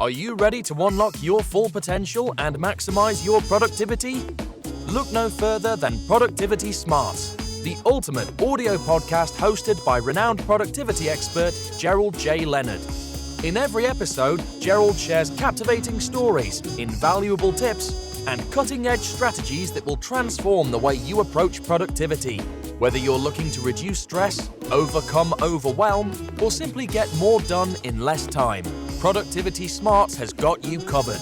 Are you ready to unlock your full potential and maximize your productivity? Look no further than Productivity Smarts, the ultimate audio podcast hosted by renowned productivity expert Gerald J. Leonard. In every episode, Gerald shares captivating stories, invaluable tips, and cutting-edge strategies that will transform the way you approach productivity. Whether you're looking to reduce stress, overcome overwhelm, or simply get more done in less time, Productivity Smarts has got you covered.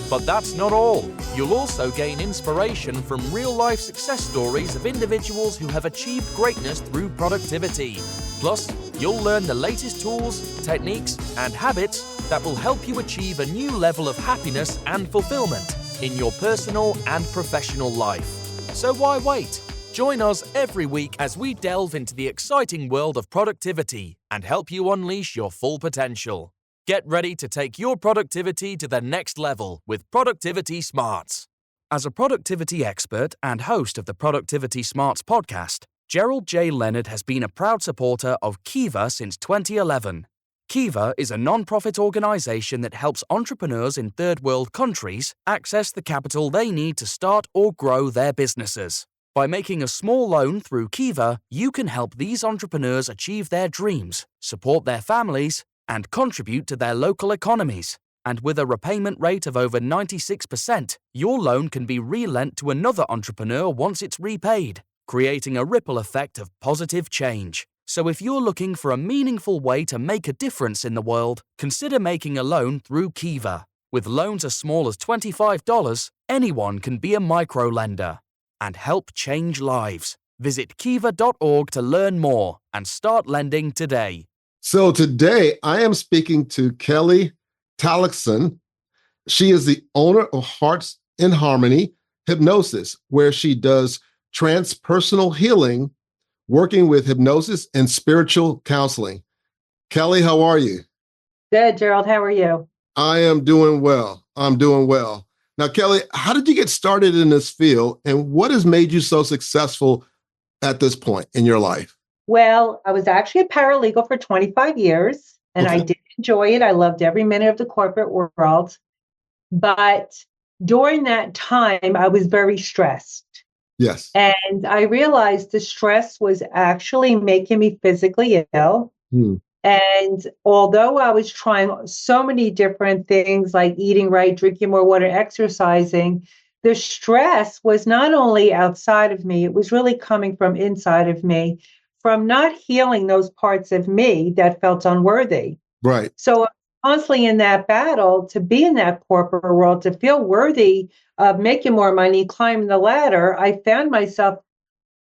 But that's not all. You'll also gain inspiration from real-life success stories of individuals who have achieved greatness through productivity. Plus, you'll learn the latest tools, techniques, and habits that will help you achieve a new level of happiness and fulfillment in your personal and professional life. So why wait? Join us every week as we delve into the exciting world of productivity and help you unleash your full potential. Get ready to take your productivity to the next level with Productivity Smarts. As a productivity expert and host of the Productivity Smarts podcast, Gerald J. Leonard has been a proud supporter of Kiva since 2011. Kiva is a non-profit organization that helps entrepreneurs in third-world countries access the capital they need to start or grow their businesses. By making a small loan through Kiva, you can help these entrepreneurs achieve their dreams, support their families, and contribute to their local economies. And with a repayment rate of over 96%, your loan can be relent to another entrepreneur once it's repaid, creating a ripple effect of positive change. So if you're looking for a meaningful way to make a difference in the world, consider making a loan through Kiva. With loans as small as $25, anyone can be a microlender and help change lives. Visit kiva.org to learn more and start lending today. So today I am speaking to Kelly Tallaksen. She is the owner of Hearts in Harmony Hypnosis, where she does transpersonal healing, working with hypnosis and spiritual counseling. Kelly, how are you? Good, Gerald. How are you? I am doing well. Now, Kelly, how did you get started in this field, and what has made you so successful at this point in your life? Well, I was actually a paralegal for 25 years, and I did enjoy it. I loved every minute of the corporate world. But during that time, I was very stressed. Yes. And I realized the stress was actually making me physically ill. And although I was trying so many different things like eating right, drinking more water, exercising, the stress was not only outside of me, it was really coming from inside of me, from not healing those parts of me that felt unworthy. Right. So constantly in that battle to be in that corporate world, to feel worthy of making more money, climbing the ladder, I found myself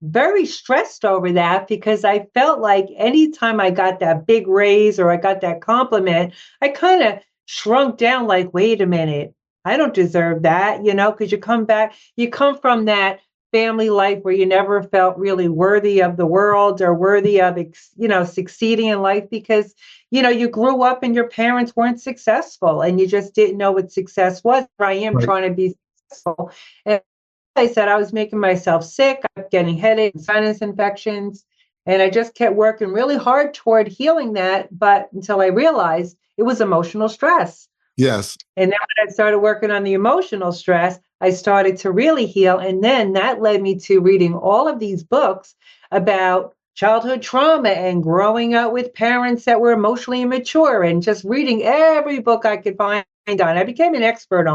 very stressed over that because I felt like anytime I got that big raise or I got that compliment, I kind of shrunk down like, wait a minute, I don't deserve that, because you come from that family life where you never felt really worthy of the world or worthy of, succeeding in life because, you grew up and your parents weren't successful and you just didn't know what success was. I am trying to be successful. And I said I was making myself sick. I kept getting headaches, sinus infections, and I just kept working really hard toward healing that. But until I realized it was emotional stress. Yes. And then when I started working on the emotional stress, I started to really heal. And then that led me to reading all of these books about childhood trauma and growing up with parents that were emotionally immature and just reading every book I could find on. I became an expert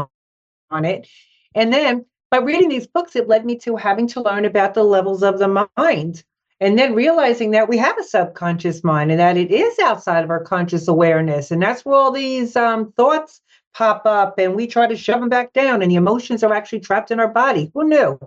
on it. And then by reading these books, it led me to having to learn about the levels of the mind. And then realizing that we have a subconscious mind and that it is outside of our conscious awareness. And that's where all these thoughts pop up and we try to shove them back down. And the emotions are actually trapped in our body. Who knew?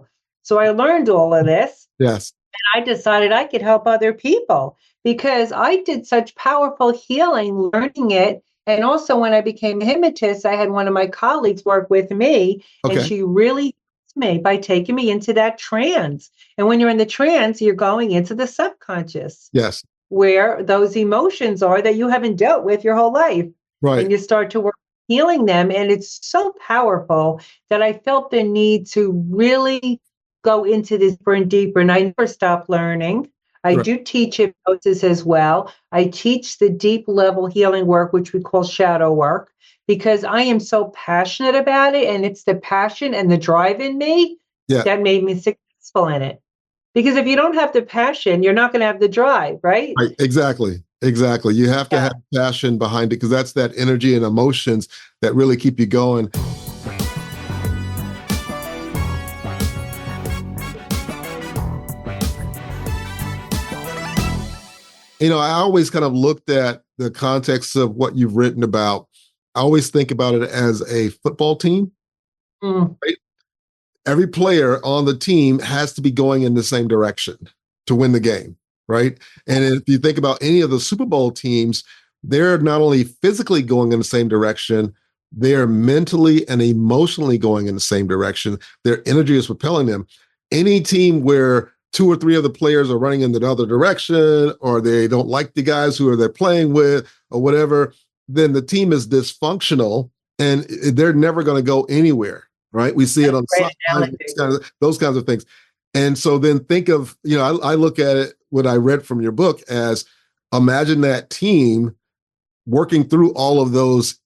So I learned all of this. Yes. And I decided I could help other people because I did such powerful healing learning it. And also when I became a hypnotist, I had one of my colleagues work with me and she really me by taking me into that trance. And when you're in the trance, you're going into the subconscious. Yes. Where those emotions are that you haven't dealt with your whole life. Right. And you start to work healing them. And it's so powerful that I felt the need to really go into this deeper and deeper. And I never stopped learning. I do teach hypnosis as well. I teach the deep level healing work, which we call shadow work, because I am so passionate about it. And it's the passion and the drive in me that made me successful in it. Because if you don't have the passion, you're not going to have the drive, right? Right. Exactly. Exactly. You have to have passion behind it, because that's that energy and emotions that really keep you going. I always kind of looked at the context of what you've written about. I always think about it as a football team. Right? Every player on the team has to be going in the same direction to win the game, right? And if you think about any of the Super Bowl teams, they're not only physically going in the same direction, they're mentally and emotionally going in the same direction. Their energy is propelling them. Any team where 2 or 3 of the players are running in the other direction, or they don't like the guys who they're playing with, or whatever, then the team is dysfunctional and they're never going to go anywhere, right? We see it on the side, those kinds of things. And so then think of, I look at it, what I read from your book, as imagine that team working through all of those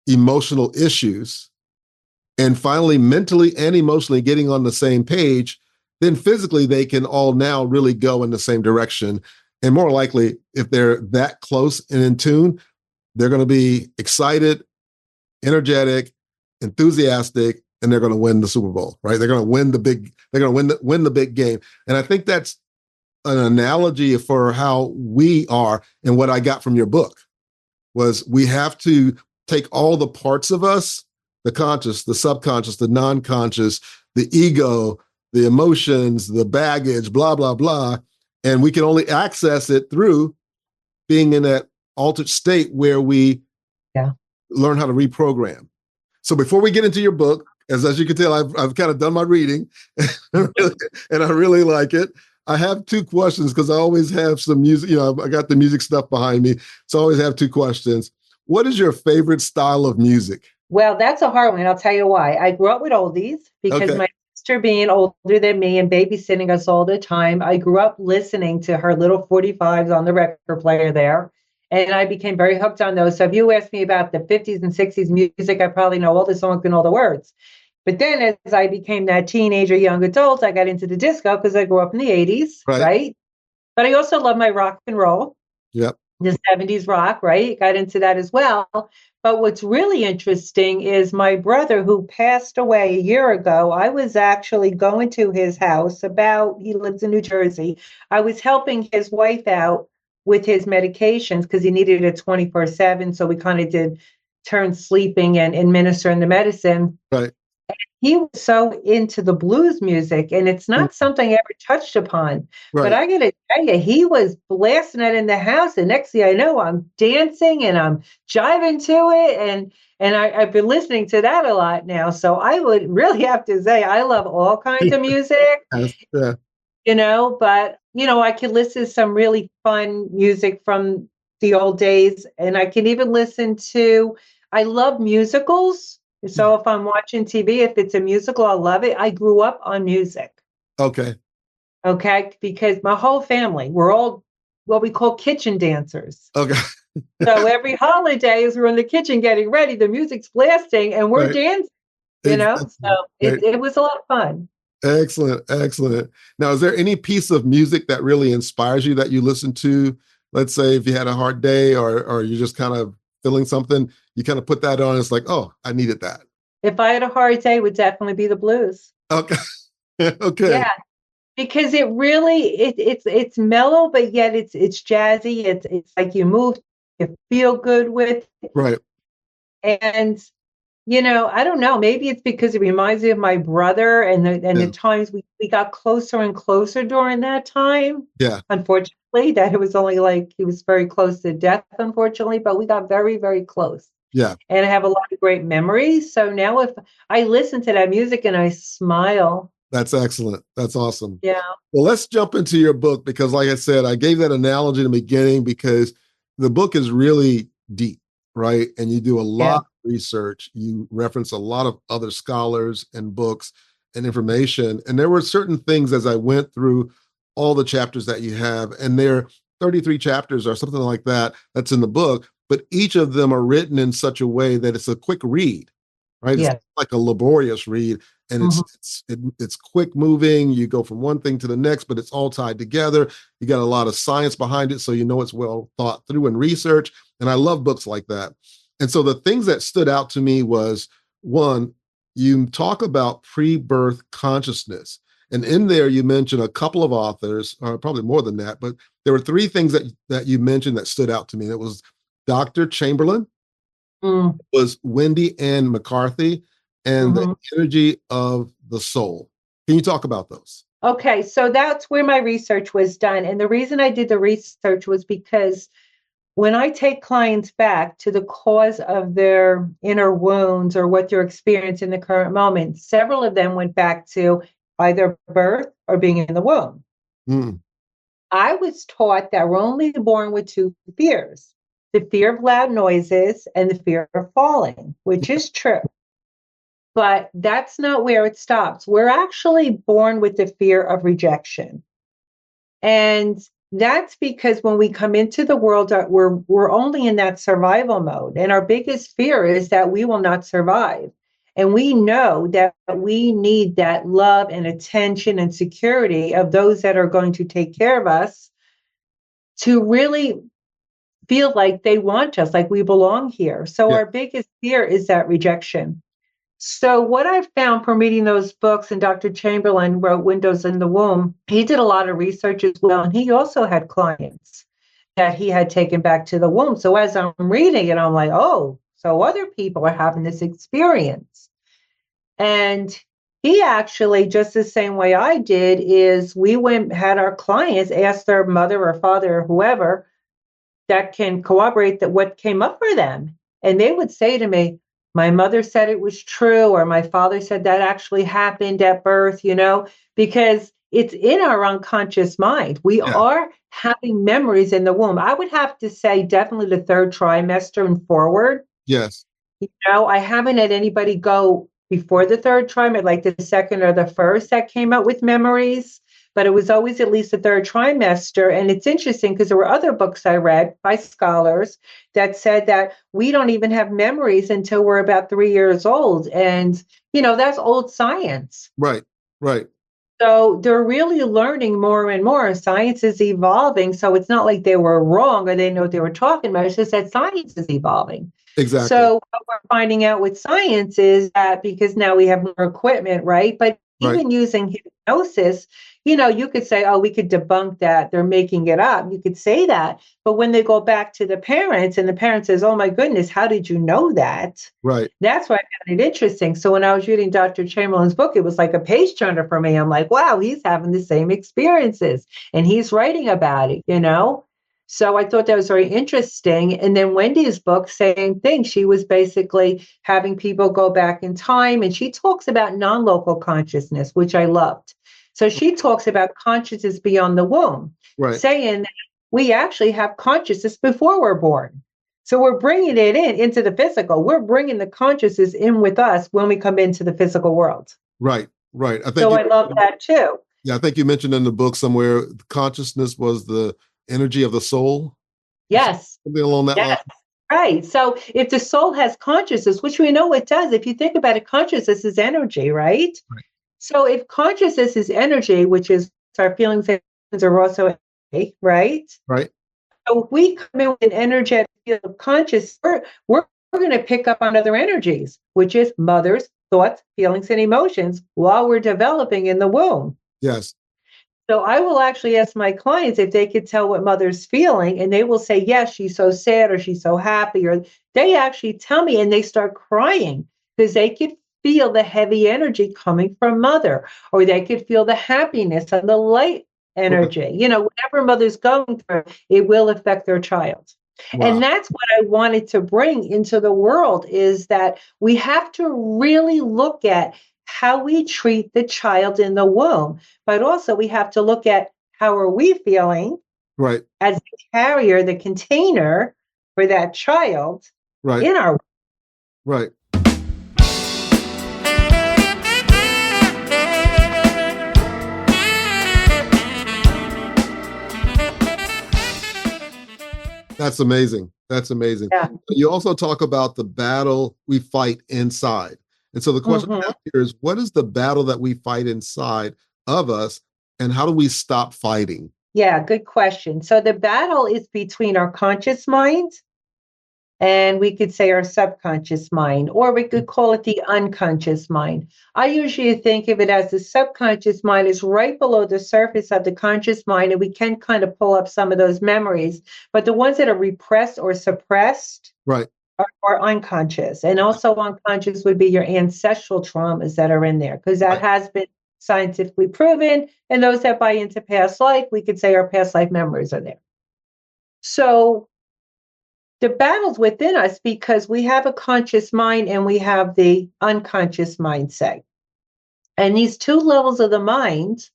emotional issues and finally mentally and emotionally getting on the same page. Then physically they can all now really go in the same direction. And more likely, if they're that close and in tune, they're going to be excited, energetic, enthusiastic, and they're going to win the Super Bowl, right? They're going to win the big game. And I think that's an analogy for how we are. And what I got from your book was we have to take all the parts of us, the conscious, the subconscious, the non-conscious, the ego, the emotions, the baggage, blah, blah, blah. And we can only access it through being in that altered state where we learn how to reprogram. So before we get into your book, as you can tell, I've kind of done my reading and I really like it. I have 2 questions because I always have some music, I got the music stuff behind me. So I always have 2 questions. What is your favorite style of music? Well, that's a hard one. I'll tell you why. I grew up with oldies because my sister being older than me and babysitting us all the time, I grew up listening to her little 45s on the record player there. And I became very hooked on those. So if you ask me about the 50s and 60s music, I probably know all the songs and all the words. But then as I became that teenager, young adult, I got into the disco because I grew up in the 80s, right? But I also love my rock and roll. Yep. The 70s rock, right? Got into that as well. But what's really interesting is my brother, who passed away a year ago, I was actually going to his house he lives in New Jersey. I was helping his wife out with his medications because he needed it 24/7. So we kind of did turn sleeping and administering the medicine. Right. He was so into the blues music, and it's not something I ever touched upon. Right. But I got to tell you, he was blasting it in the house, and next thing I know, I'm dancing and I'm jiving to it, and I've been listening to that a lot now. So I would really have to say I love all kinds of music, but I could listen to some really fun music from the old days, and I can even listen to. I love musicals. So if I'm watching TV, if it's a musical, I love it. I grew up on music. Okay. Because my whole family, we're all what we call kitchen dancers. Okay. So every holiday, as we're in the kitchen getting ready, the music's blasting and we're dancing, So it was a lot of fun. Excellent. Excellent. Now, is there any piece of music that really inspires you that you listen to? Let's say if you had a hard day or you're just kind of feeling something, you kind of put that on. It's like, oh, I needed that. If I had a hard day, it would definitely be the blues. Okay. Okay. Yeah, because it really it's mellow, but yet it's jazzy. It's like you move, you feel good with it. Right. And I don't know. Maybe it's because it reminds me of my brother and the times we got closer and closer during that time. Yeah. Unfortunately, that it was only like he was very close to death, unfortunately, but we got very, very close. Yeah. And I have a lot of great memories. So now if I listen to that music and I smile. That's excellent. That's awesome. Yeah. Well, let's jump into your book because, like I said, I gave that analogy in the beginning because the book is really deep, right? And you do a lot of research. You reference a lot of other scholars and books and information. And there were certain things as I went through all the chapters that you have, and there are 33 chapters or something like that that's in the book. but each of them are written in such a way that it's a quick read, right? Yeah. It's like a laborious read, and it's quick moving. You go from one thing to the next, but it's all tied together. You got a lot of science behind it, so you know it's well thought through and research. And I love books like that. And so the things that stood out to me was, one, you talk about pre-birth consciousness. And in there, you mentioned a couple of authors, or probably more than that, but there were three things that you mentioned that stood out to me. It was Dr. Chamberlain, was Wendy Ann McCarthy, and the energy of the soul. Can you talk about those? Okay, so that's where my research was done. And the reason I did the research was because when I take clients back to the cause of their inner wounds or what they're experiencing in the current moment, several of them went back to either birth or being in the womb. I was taught that we're only born with two fears, the fear of loud noises and the fear of falling, which is true. But that's not where it stops. We're actually born with the fear of rejection. And that's because when we come into the world, we're only in that survival mode. And our biggest fear is that we will not survive. And we know that we need that love and attention and security of those that are going to take care of us to really feel like they want us, like we belong here. So our biggest fear is that rejection. So what I've found from reading those books, and Dr. Chamberlain wrote Windows in the Womb, he did a lot of research as well. And he also had clients that he had taken back to the womb. So as I'm reading it, I'm like, oh, so other people are having this experience. And he actually, just the same way I did, is we had our clients ask their mother or father or whoever that can corroborate that what came up for them. And they would say to me, my mother said it was true, or my father said that actually happened at birth, because it's in our unconscious mind. We are having memories in the womb. I would have to say definitely the third trimester and forward. Yes. I haven't had anybody go before the third trimester, like the second or the first, that came out with memories. But it was always at least the third trimester. And it's interesting because there were other books I read by scholars that said that we don't even have memories until we're about 3 years old. And, that's old science. Right. So they're really learning more and more. Science is evolving. So it's not like they were wrong or they know what they were talking about. It's just that science is evolving. Exactly. So what we're finding out with science is that because now we have more equipment, right? But even using hypnosis, you could say, oh, we could debunk that. They're making it up. You could say that. But when they go back to the parents and the parent says, oh, my goodness, how did you know that? Right. That's why I found it interesting. So when I was reading Dr. Chamberlain's book, it was like a page turner for me. I'm like, wow, he's having the same experiences and he's writing about it, So I thought that was very interesting. And then Wendy's book, same thing. She was basically having people go back in time. And she talks about non-local consciousness, which I loved. So she talks about consciousness beyond the womb, saying that we actually have consciousness before we're born. So we're bringing it into the physical. We're bringing the consciousness in with us when we come into the physical world. Right. I love that too. Yeah, I think you mentioned in the book somewhere, consciousness was the energy of the soul. Yes. Something along that line. Right. So if the soul has consciousness, which we know it does, if you think about it, consciousness is energy, right? So if consciousness is energy, which is our feelings are also energy, right? So if we come in with an energetic field of conscious, we're going to pick up on other energies, which is mother's thoughts, feelings, and emotions while we're developing in the womb. Yes. So I will actually ask my clients if they could tell what mother's feeling, and they will say, yes, she's so sad or she's so happy, or they actually tell me and they start crying because they could feel the heavy energy coming from mother, or they could feel the happiness and the light energy. Whatever mother's going through, it will affect their child. Wow. And that's what I wanted to bring into the world, is that we have to really look at how we treat the child in the womb, but also we have to look at how are we feeling as the carrier, the container for that child in our womb. Right. That's amazing. That's amazing. Yeah. You also talk about the battle we fight inside. And so the question I have here is, what is the battle that we fight inside of us, and how do we stop fighting? Yeah, good question. So the battle is between our conscious mind and we could say our subconscious mind, or we could call it the unconscious mind. I usually think of it as the subconscious mind is right below the surface of the conscious mind, and we can kind of pull up some of those memories. But the ones that are repressed or suppressed Right. are unconscious. And also unconscious would be your ancestral traumas that are in there, because that has been scientifically proven. And those that buy into past life, we could say our past life memories are there. So the battle's within us because we have a conscious mind and we have the unconscious mindset. And these two levels of the mind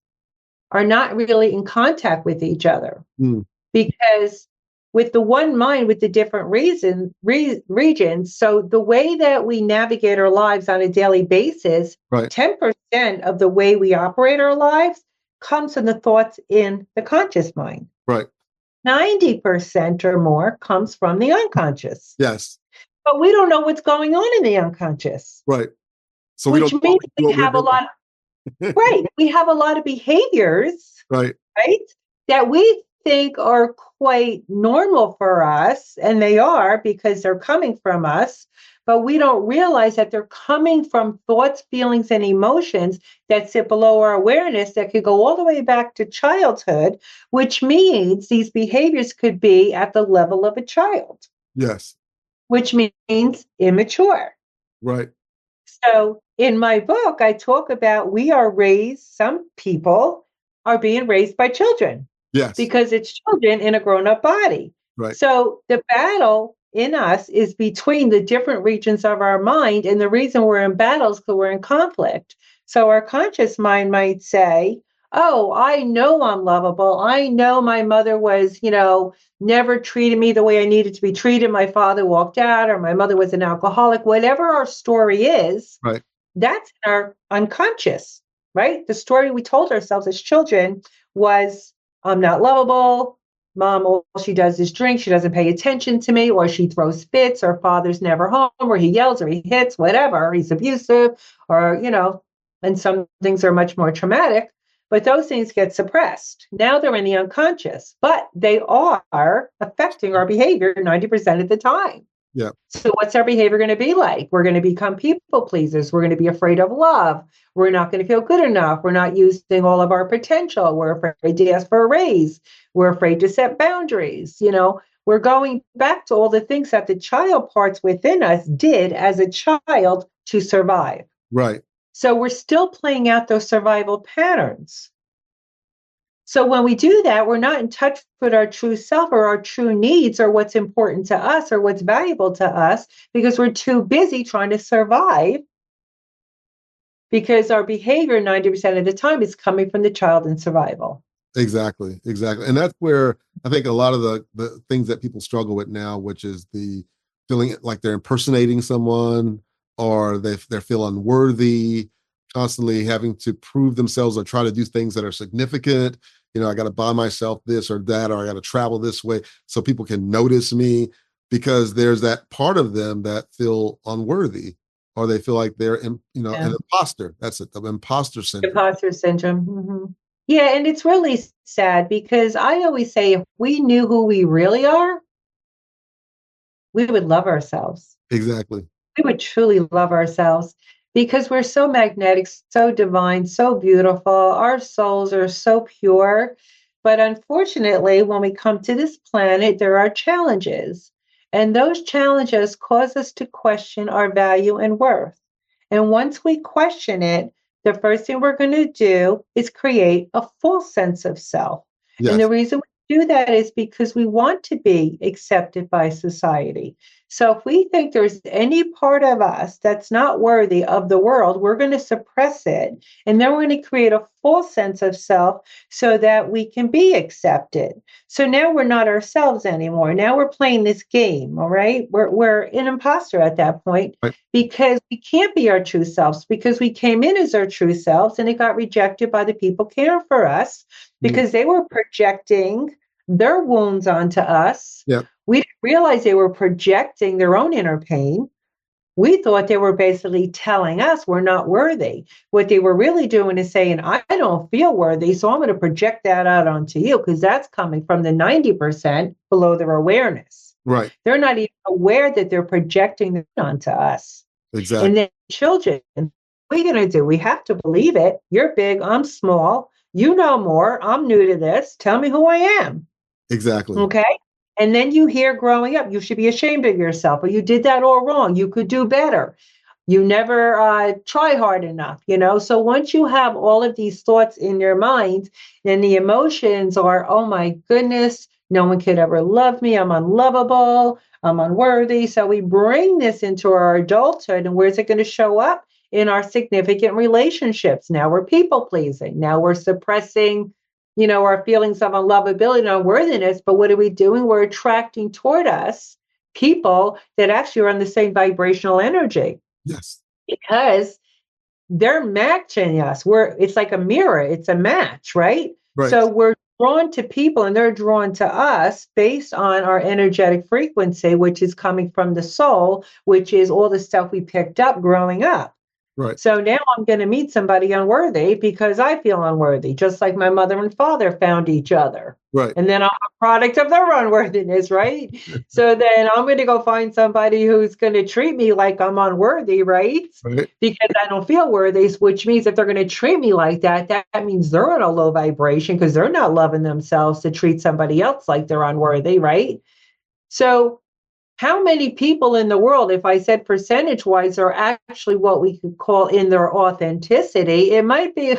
are not really in contact with each other, because with the one mind with the different regions, so the way that we navigate our lives on a daily basis, 10% of the way we operate our lives comes from the thoughts in the conscious mind. Right. 90% or more comes from the unconscious. Yes. But we don't know what's going on in the unconscious. Right. So which means we have a lot we have a lot of behaviors, right, that we think are quite normal for us, and they are because they're coming from us, but we don't realize that they're coming from thoughts, feelings, and emotions that sit below our awareness that could go all the way back to childhood, which means these behaviors could be at the level of a child. Yes. Which means immature. Right. So in my book, I talk about some people are being raised by children. Yes. Because it's children in a grown-up body. Right. So the battle in us is between the different regions of our mind. And the reason we're in battles is because we're in conflict. So our conscious mind might say, oh, I know I'm lovable. I know my mother was, never treated me the way I needed to be treated. My father walked out, or my mother was an alcoholic. Whatever our story is, that's in our unconscious, right? The story we told ourselves as children was, I'm not lovable. Mom, all she does is drink. She doesn't pay attention to me, or she throws fits, or father's never home, or he yells, or he hits, whatever. He's abusive, or, and some things are much more traumatic, but those things get suppressed. Now they're in the unconscious, but they are affecting our behavior 90% of the time. Yeah. So what's our behavior going to be like? We're going to become people pleasers. We're going to be afraid of love. We're not going to feel good enough. We're not using all of our potential. We're afraid to ask for a raise. We're afraid to set boundaries. We're going back to all the things that the child parts within us did as a child to survive. Right. So we're still playing out those survival patterns. So when we do that, we're not in touch with our true self or our true needs or what's important to us or what's valuable to us, because we're too busy trying to survive, because our behavior 90% of the time is coming from the child in survival. Exactly. And that's where I think a lot of the things that people struggle with now, which is the feeling like they're impersonating someone, or they feel unworthy, constantly having to prove themselves or try to do things that are significant. I got to buy myself this or that, or I got to travel this way so people can notice me, because there's that part of them that feel unworthy, or they feel like they're, an imposter. That's it, the imposter syndrome. Imposter syndrome. Mm-hmm. Yeah, and it's really sad, because I always say if we knew who we really are, we would love ourselves. Exactly. We would truly love ourselves, because we're so magnetic, so divine, so beautiful. Our souls are so pure. But unfortunately, when we come to this planet, there are challenges. And those challenges cause us to question our value and worth. And once we question it, the first thing we're going to do is create a false sense of self. Yes. And the reason we do that is because we want to be accepted by society. So if we think there's any part of us that's not worthy of the world, we're going to suppress it. And then we're going to create a false sense of self so that we can be accepted. So now we're not ourselves anymore. Now we're playing this game, all right? We're an imposter at that point, right? Because we can't be our true selves, because we came in as our true selves and it got rejected by the people caring for us, because they were projecting their wounds onto us. Yeah. We didn't realize they were projecting their own inner pain. We thought they were basically telling us we're not worthy. What they were really doing is saying, I don't feel worthy, so I'm going to project that out onto you, because that's coming from the 90% below their awareness. Right. They're not even aware that they're projecting it onto us. Exactly. And then children, what are we going to do? We have to believe it. You're big, I'm small. You know more. I'm new to this. Tell me who I am. Exactly. Okay. And then you hear growing up, you should be ashamed of yourself, or you did that all wrong. You could do better. You never try hard enough, So once you have all of these thoughts in your mind, then the emotions are, oh my goodness, no one could ever love me. I'm unlovable. I'm unworthy. So we bring this into our adulthood. And where's it going to show up? In our significant relationships. Now we're people pleasing. Now we're suppressing our feelings of unlovability and unworthiness. But what are we doing? We're attracting toward us people that actually are on the same vibrational energy. Yes. Because they're matching us. It's like a mirror. It's a match, right? Right. So we're drawn to people and they're drawn to us based on our energetic frequency, which is coming from the soul, which is all the stuff we picked up growing up. Right. So now I'm going to meet somebody unworthy because I feel unworthy, just like my mother and father found each other. Right. And then I'm a product of their unworthiness, right? So then I'm going to go find somebody who's going to treat me like I'm unworthy, right? Because I don't feel worthy, which means if they're going to treat me like that, that means they're in a low vibration because they're not loving themselves to treat somebody else like they're unworthy, right? So how many people in the world, if I said percentage-wise, are actually what we could call in their authenticity? It might be,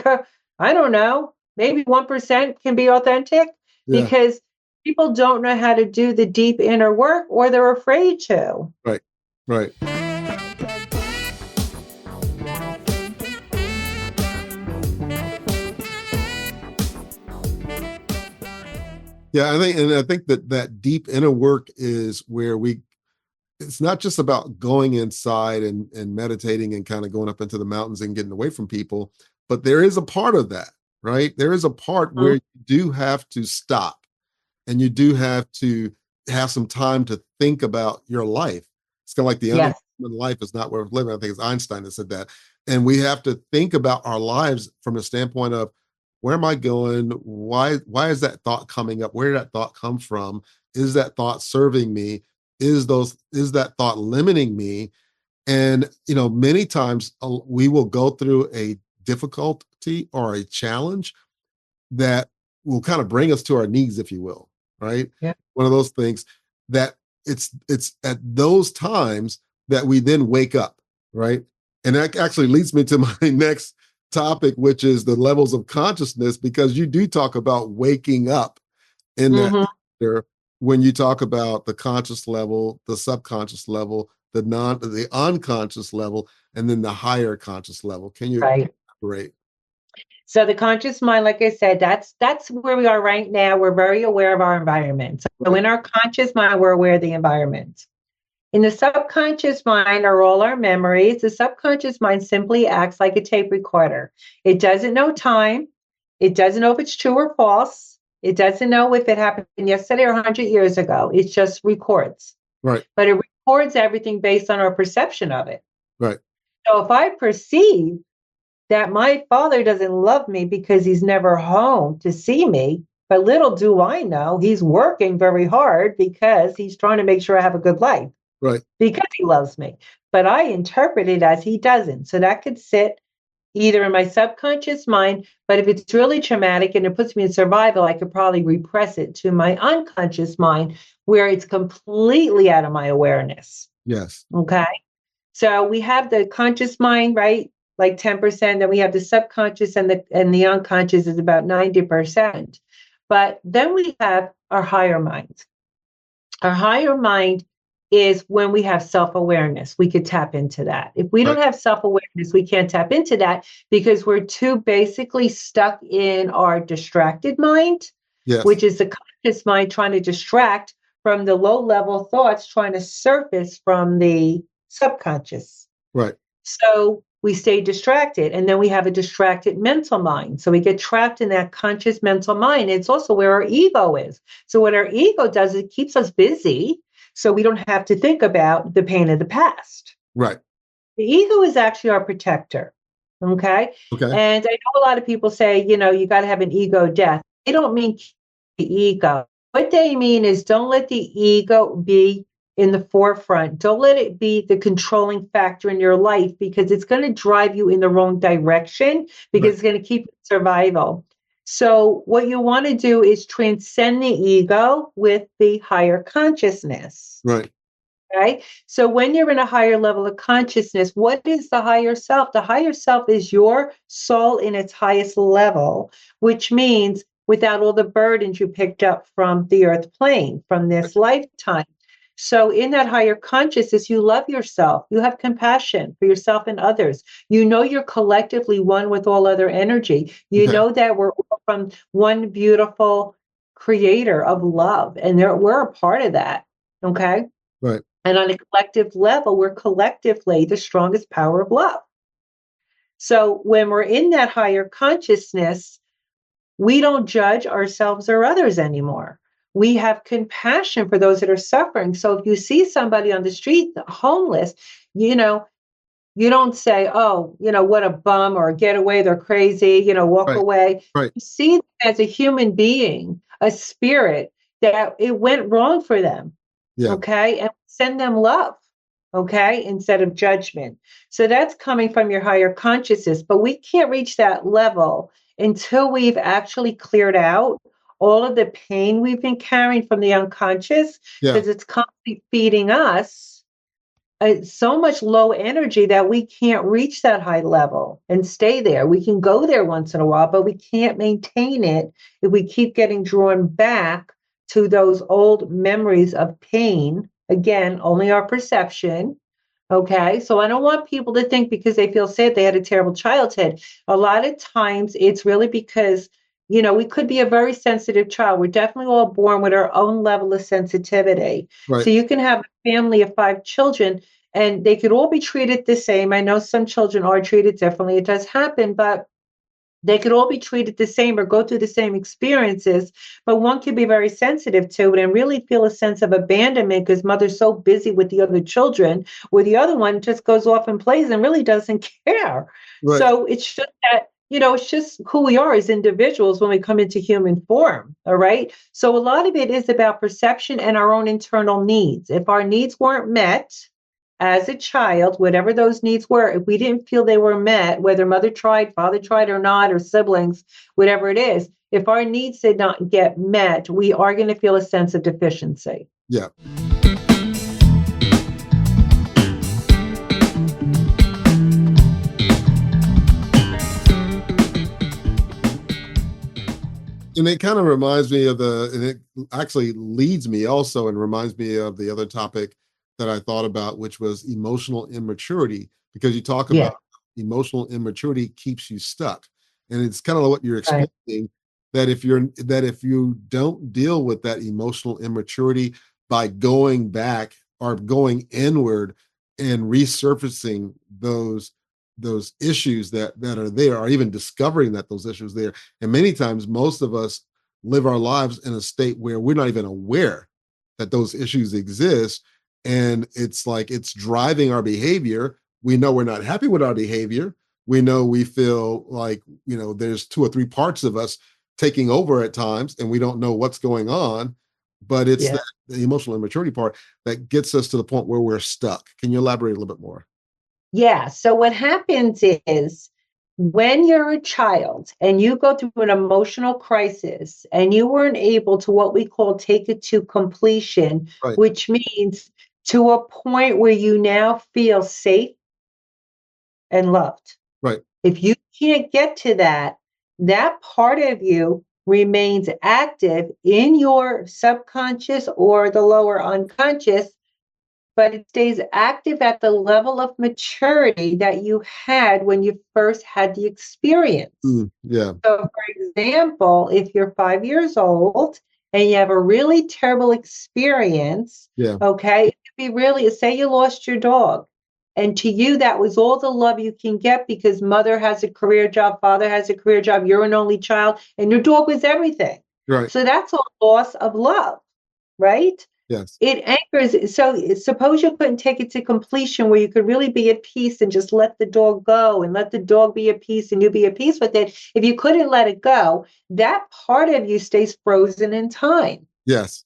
I don't know, maybe 1% can be authentic because people don't know how to do the deep inner work or they're afraid to. Right, right. Yeah, I think that deep inner work is where it's not just about going inside and meditating and kind of going up into the mountains and getting away from people, but there is a part of that, right? There is a part where you do have to stop and you do have to have some time to think about your life. It's kind of like the human life is not worth living. I think it's Einstein that said that. And we have to think about our lives from the standpoint of, where am I going? Why is that thought coming up? Where did that thought come from? Is that thought serving me? Is that thought limiting me? And, many times we will go through a difficulty or a challenge that will kind of bring us to our knees, if you will, right? Yeah. One of those things that it's at those times that we then wake up, right? And that actually leads me to my next topic, which is the levels of consciousness, because you do talk about waking up in that chapter when you talk about the conscious level, the subconscious level, the unconscious level, and then the higher conscious level. Can you elaborate? So the conscious mind, like I said, that's where we are right now. We're very aware of our environment. So in our conscious mind, we're aware of the environment. In the subconscious mind are all our memories. The subconscious mind simply acts like a tape recorder. It doesn't know time. It doesn't know if it's true or false. It doesn't know if it happened yesterday or 100 years ago. It just records. Right. But it records everything based on our perception of it. Right. So if I perceive that my father doesn't love me because he's never home to see me, but little do I know, he's working very hard because he's trying to make sure I have a good life. Right. Because he loves me. But I interpret it as he doesn't. So that could sit either in my subconscious mind, but if it's really traumatic and it puts me in survival, I could probably repress it to my unconscious mind where it's completely out of my awareness. Yes. Okay. So we have the conscious mind, right? Like 10%. Then we have the subconscious and the unconscious is about 90%. But then we have our higher mind. Our higher mind is when we have self-awareness. We could tap into that. If we don't have self-awareness, we can't tap into that because we're too basically stuck in our distracted mind, which is the conscious mind trying to distract from the low-level thoughts trying to surface from the subconscious. Right. So we stay distracted, and then we have a distracted mental mind. So we get trapped in that conscious mental mind. It's also where our ego is. So what our ego does, it keeps us busy so we don't have to think about the pain of the past. Right. The ego is actually our protector. Okay. Okay. And I know a lot of people say, you got to have an ego death. They don't mean the ego. What they mean is don't let the ego be in the forefront. Don't let it be the controlling factor in your life, because it's going to drive you in the wrong direction, because it's going to keep survival. So what you want to do is transcend the ego with the higher consciousness. Right. Okay. So when you're in a higher level of consciousness, what is the higher self? The higher self is your soul in its highest level, which means without all the burdens you picked up from the earth plane, from this lifetime. So in that higher consciousness, you love yourself. You have compassion for yourself and others. You know you're collectively one with all other energy. You know that we're all from one beautiful creator of love, and we're a part of that. Okay. Right. And on a collective level, we're collectively the strongest power of love. So when we're in that higher consciousness, we don't judge ourselves or others anymore. We have compassion for those that are suffering. So if you see somebody on the street, homeless, you don't say, oh, what a bum, or get away, they're crazy, walk away. Right. You see them as a human being, a spirit, that it went wrong for them. Yeah. Okay. And send them love. Okay. Instead of judgment. So that's coming from your higher consciousness, but we can't reach that level until we've actually cleared out all of the pain we've been carrying from the unconscious, because it's constantly feeding us so much low energy that we can't reach that high level and stay there. We can go there once in a while, but we can't maintain it if we keep getting drawn back to those old memories of pain. Again, only our perception. Okay. So I don't want people to think because they feel sad they had a terrible childhood. A lot of times it's really because, we could be a very sensitive child. We're definitely all born with our own level of sensitivity. Right. So you can have a family of 5 children and they could all be treated the same. I know some children are treated differently. It does happen, but they could all be treated the same or go through the same experiences, but one could be very sensitive to it and really feel a sense of abandonment because mother's so busy with the other children, where the other one just goes off and plays and really doesn't care. Right. So it's just that, it's just who we are as individuals when we come into human form. All right. So a lot of it is about perception and our own internal needs. If our needs weren't met as a child, whatever those needs were, if we didn't feel they were met, whether mother tried, father tried or not, or siblings, whatever it is, if our needs did not get met, we are going to feel a sense of deficiency. Yeah. And it kind of reminds me of and it actually leads me also and reminds me of the other topic that I thought about, which was emotional immaturity, because you talk about emotional immaturity keeps you stuck. And it's kind of what you're explaining, that if you don't deal with that emotional immaturity by going back or going inward and resurfacing those issues that are there, or even discovering that those issues are there. And many times, most of us live our lives in a state where we're not even aware that those issues exist. And it's like it's driving our behavior. We know we're not happy with our behavior. We know we feel like, there's 2 or 3 parts of us taking over at times, and we don't know what's going on. But it's the emotional immaturity part that gets us to the point where we're stuck. Can you elaborate a little bit more? Yeah. So what happens is when you're a child and you go through an emotional crisis and you weren't able to what we call take it to completion, which means to a point where you now feel safe and loved. Right. If you can't get to that part of you remains active in your subconscious or the lower unconscious, but it stays active at the level of maturity that you had when you first had the experience. Yeah. So, for example, if you're 5 years old and you have a really terrible experience, okay, it could be really, say you lost your dog. And to you, that was all the love you can get because mother has a career job, father has a career job, you're an only child, and your dog was everything. Right. So that's all loss of love, right? Yes. It anchors. So suppose you couldn't take it to completion where you could really be at peace and just let the dog go and let the dog be at peace and you be at peace with it. If you couldn't let it go, that part of you stays frozen in time. Yes.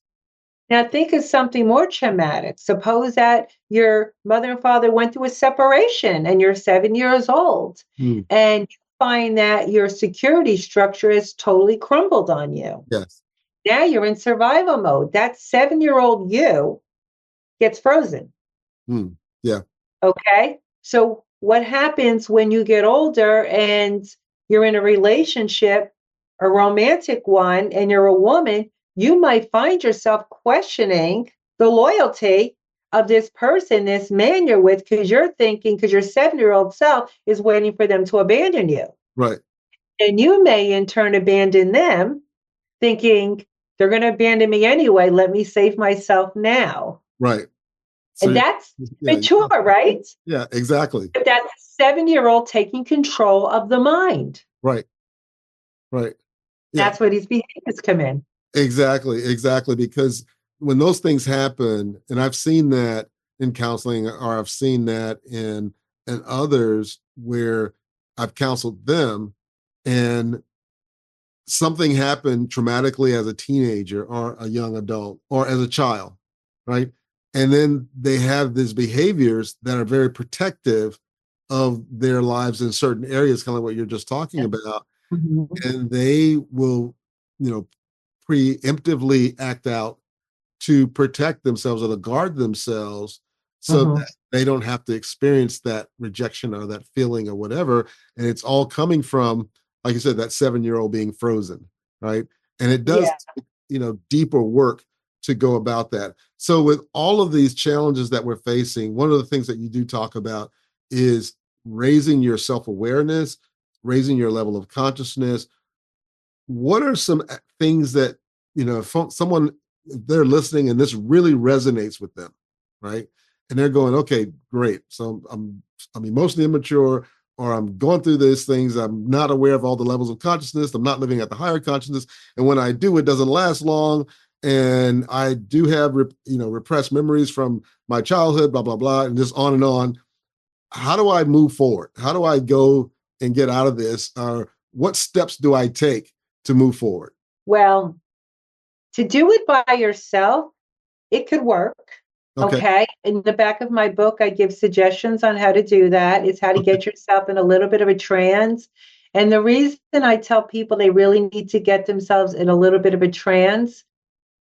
Now think of something more traumatic. Suppose that your mother and father went through a separation and you're 7 years old and you find that your security structure has totally crumbled on you. Yes. Now you're in survival mode. That 7-year-old you gets frozen. Yeah. Okay. So what happens when you get older and you're in a relationship, a romantic one, and you're a woman, you might find yourself questioning the loyalty of this person, this man you're with, because you're thinking, because your 7-year-old self is waiting for them to abandon you. Right. And you may in turn abandon them, thinking they're going to abandon me anyway. Let me save myself now. Right. So And that's mature, right? Yeah, exactly. But that's a 7-year-old taking control of the mind. Right. Right. Yeah. That's where these behaviors come in. Exactly. Because when those things happen, and I've seen that in counseling, or I've seen that in others where I've counseled them, and something happened traumatically as a teenager or a young adult or as a child, right? And then they have these behaviors that are very protective of their lives in certain areas, kind of what you're just talking about. And they will, preemptively act out to protect themselves or to guard themselves so that they don't have to experience that rejection or that feeling or whatever. And it's all coming from, like you said, that 7-year-old being frozen, right? And it does, deeper work to go about that. So with all of these challenges that we're facing, one of the things that you do talk about is raising your self-awareness, raising your level of consciousness. What are some things that, if someone, they're listening and this really resonates with them, right? And they're going, okay, great. So I'm emotionally immature, or I'm going through these things. I'm not aware of all the levels of consciousness. I'm not living at the higher consciousness. And when I do, it doesn't last long. And I do have, repressed memories from my childhood, blah, blah, blah, and just on and on. How do I move forward? How do I go and get out of this? What steps do I take to move forward? Well, to do it by yourself, it could work. Okay. In the back of my book, I give suggestions on how to do that. It's how to get yourself in a little bit of a trance. And the reason I tell people they really need to get themselves in a little bit of a trance,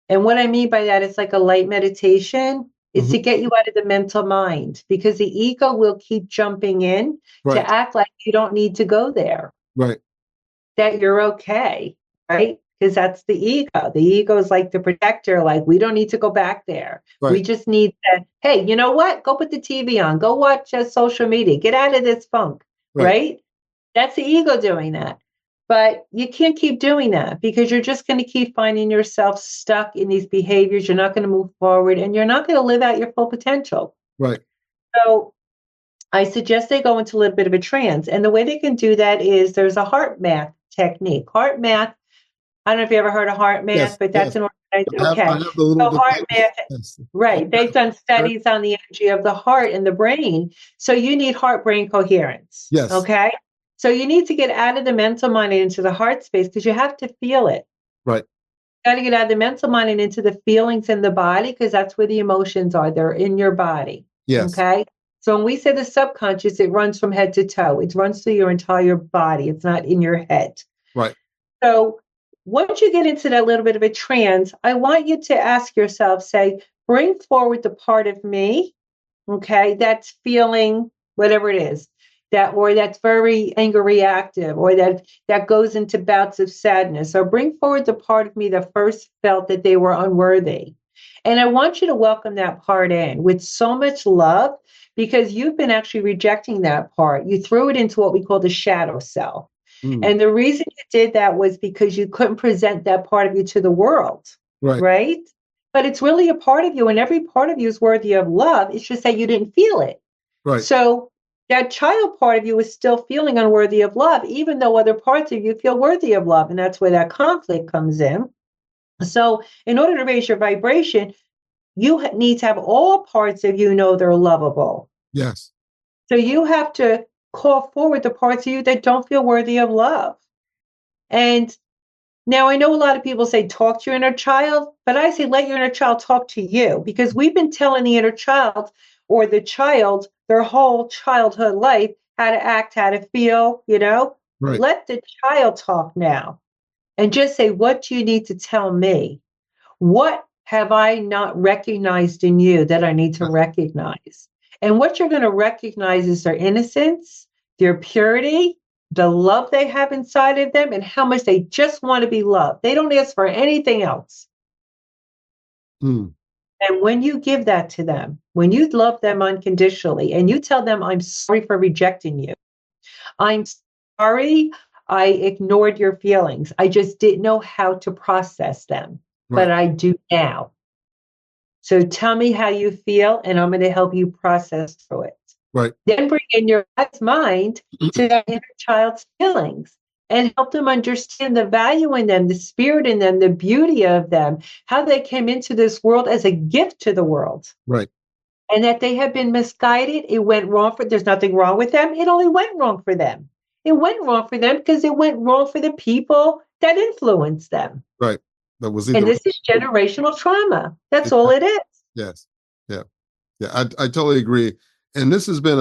and what I mean by that is like a light meditation, is to get you out of the mental mind, because the ego will keep jumping in to act like you don't need to go there. Right. That you're okay, right? Because that's the ego. The ego is like the protector, like we don't need to go back there. Right. We just need to, hey, you know what? Go put the TV on. Go watch social media. Get out of this funk, right? That's the ego doing that. But you can't keep doing that, because you're just going to keep finding yourself stuck in these behaviors. You're not going to move forward, and you're not going to live out your full potential. Right. So I suggest they go into a little bit of a trance. And the way they can do that is there's a heart math technique. Heart math, I don't know if you ever heard of heart math, but that's an organized, okay. So heart math, right. They've done studies on the energy of the heart and the brain. So you need heart-brain coherence. Yes. Okay. So you need to get out of the mental mind and into the heart space, because you have to feel it. Right. You got to get out of the mental mind and into the feelings in the body, because that's where the emotions are. They're in your body. Yes. Okay. So when we say the subconscious, it runs from head to toe. It runs through your entire body. It's not in your head. Right. So once you get into that little bit of a trance, I want you to ask yourself, say, bring forward the part of me, okay, that's feeling whatever it is, that's very anger reactive, or that goes into bouts of sadness, or bring forward the part of me that first felt that they were unworthy. And I want you to welcome that part in with so much love, because you've been actually rejecting that part. You threw it into what we call the shadow self. And the reason you did that was because you couldn't present that part of you to the world, right? But it's really a part of you, and every part of you is worthy of love. It's just that you didn't feel it. Right. So that child part of you is still feeling unworthy of love, even though other parts of you feel worthy of love. And that's where that conflict comes in. So in order to raise your vibration, you need to have all parts of you know they're lovable. Yes. So you have to call forward the parts of you that don't feel worthy of love. And now, I know a lot of people say, talk to your inner child, but I say, let your inner child talk to you, because we've been telling the inner child or the child their whole childhood life, how to act, how to feel, Right. Let the child talk now and just say, what do you need to tell me? What have I not recognized in you that I need to recognize? And what you're going to recognize is their innocence, their purity, the love they have inside of them, and how much they just want to be loved. They don't ask for anything else. Mm. And when you give that to them, when you love them unconditionally, and you tell them, I'm sorry for rejecting you. I'm sorry I ignored your feelings. I just didn't know how to process them, but I do now. So tell me how you feel, and I'm going to help you process through it. Right. Then bring in your mind to that inner child's feelings and help them understand the value in them, the spirit in them, the beauty of them, how they came into this world as a gift to the world. Right. And that they have been misguided. It went wrong there's nothing wrong with them. It only went wrong for them. It went wrong for them because it went wrong for the people that influenced them. Right. That was and this is generational trauma. That's all it is. Yes. Yeah. Yeah. I totally agree. And this has been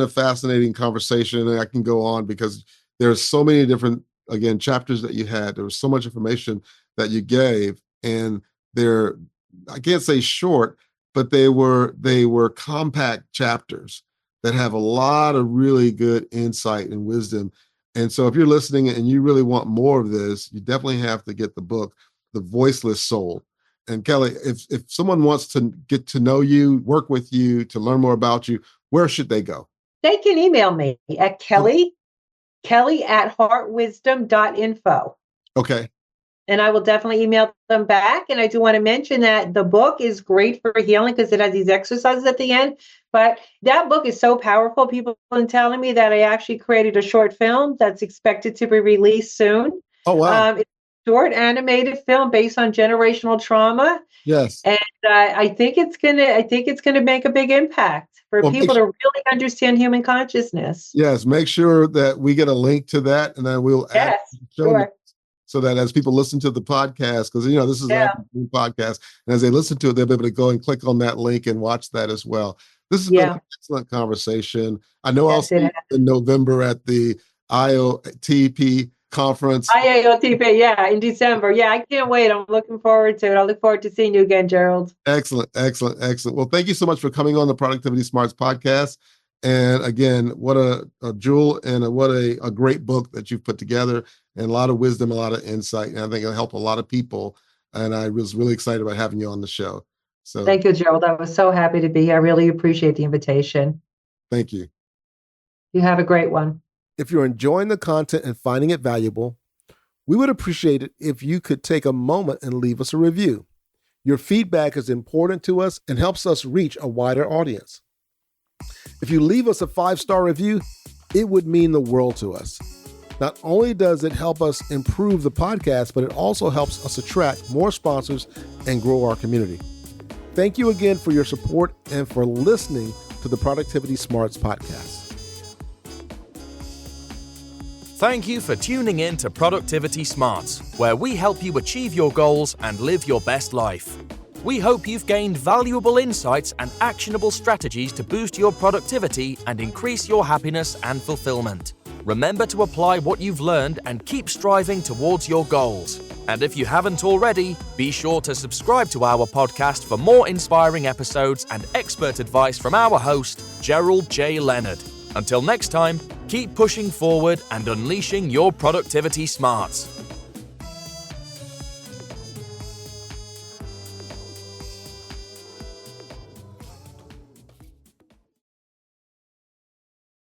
a fascinating conversation, and I can go on because there's so many different, again, chapters that you had. There was so much information that you gave, and I can't say short, but they were compact chapters that have a lot of really good insight and wisdom. And so if you're listening and you really want more of this, you definitely have to get the book, The Voiceless Soul. And Kelly, if someone wants to get to know you, work with you, to learn more about you, where should they go? They can email me at Kelly at heartwisdom.info. Okay. And I will definitely email them back. And I do want to mention that the book is great for healing because it has these exercises at the end. But that book is so powerful. People have been telling me that I actually created a short film that's expected to be released soon. Oh, wow. It's a short animated film based on generational trauma. Yes. And I think it's gonna make a big impact for people to really understand human consciousness. Yes, make sure that we get a link to that, and then we'll add so that as people listen to the podcast, because this is a podcast, and as they listen to it, they'll be able to go and click on that link and watch that as well. This has been an excellent conversation. I know I'll see you in November at the IOTP conference. IAOTP, in December. Yeah, I can't wait. I'm looking forward to it. I look forward to seeing you again, Gerald. Excellent. Well, thank you so much for coming on the Productivity Smarts podcast. And again, what a jewel and what a great book that you've put together, and a lot of wisdom, a lot of insight. And I think it'll help a lot of people. And I was really excited about having you on the show. So thank you, Gerald. I was so happy to be here. I really appreciate the invitation. Thank you. You have a great one. If you're enjoying the content and finding it valuable, we would appreciate it if you could take a moment and leave us a review. Your feedback is important to us and helps us reach a wider audience. If you leave us a 5-star review, it would mean the world to us. Not only does it help us improve the podcast, but it also helps us attract more sponsors and grow our community. Thank you again for your support and for listening to the Productivity Smarts podcast. Thank you for tuning in to Productivity Smarts, where we help you achieve your goals and live your best life. We hope you've gained valuable insights and actionable strategies to boost your productivity and increase your happiness and fulfillment. Remember to apply what you've learned and keep striving towards your goals. And if you haven't already, be sure to subscribe to our podcast for more inspiring episodes and expert advice from our host, Gerald J. Leonard. Until next time, keep pushing forward and unleashing your productivity smarts.